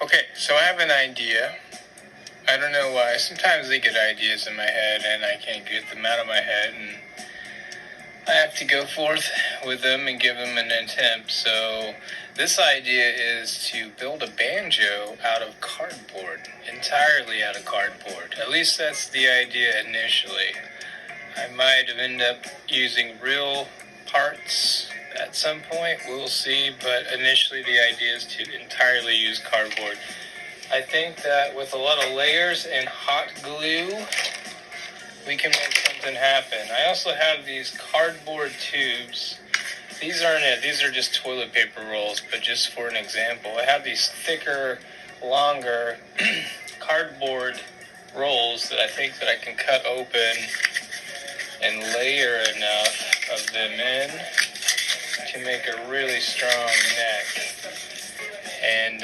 Okay, so I have an idea. I don't know why. Sometimes I get ideas in my head and I can't get them out of my head, and I have to go forth with them and give them an attempt. So this idea is to build a banjo out of cardboard, entirely out of cardboard. At least that's the idea initially. I might end up using real parts at some point, we'll see, but initially the idea is to entirely use cardboard. I think that with a lot of layers and hot glue, we can make something happen. I also have these cardboard tubes. These aren't it. These are just toilet paper rolls, but just for an example, I have these thicker, longer cardboard rolls that I think that I can cut open and layer enough of them in to make a really strong neck. And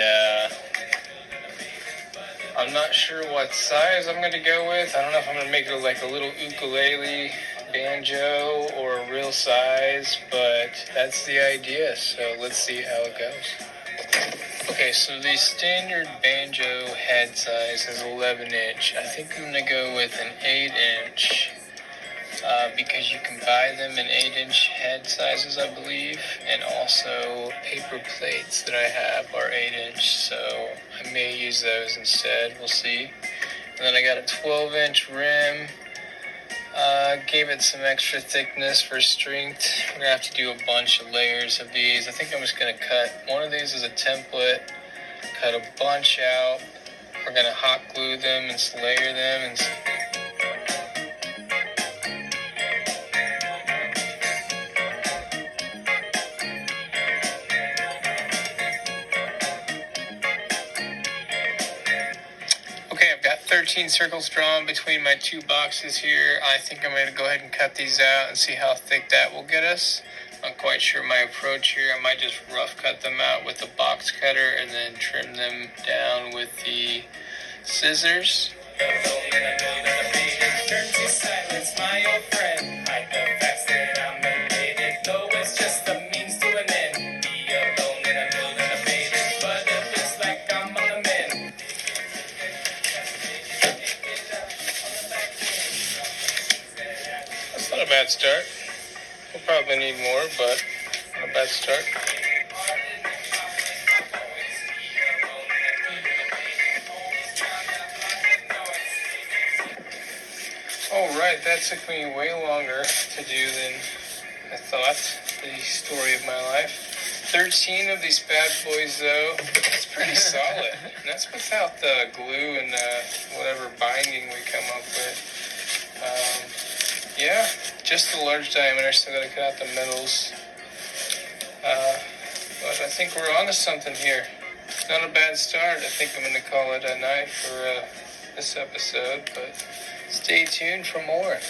I'm not sure what size I'm going to go with. I don't know if I'm going to make it like a little ukulele banjo or a real size, but that's the idea, so let's see how it goes. Okay, so the standard banjo head size is 11 inch. I think I'm going to go with an 8 inch. Because you can buy them in 8 inch head sizes, I believe, and also paper plates that I have are 8 inch, so I may use those instead, we'll see. And then I got a 12 inch rim, gave it some extra thickness for strength. We're going to have to do a bunch of layers of these. I think I'm just going to cut one of these as a template, cut a bunch out. We're going to hot glue them and layer them and okay, I've got 13 circles drawn between my two boxes here. I think I'm going to go ahead and cut these out and see how thick that will get us. I'm not quite sure my approach here. I might just rough cut them out with the box cutter and then trim them down with the scissors. Not a bad start. We'll probably need more, but not a bad start. Alright, that took me way longer to do than I thought. The story of my life. 13 of these bad boys, though. It's pretty solid. And that's without the glue and whatever binding we come up with. Yeah, just the large diameter, still gotta cut out the middles. But I think we're onto something here. Not a bad start. I think I'm gonna call it a night for this episode, but stay tuned for more.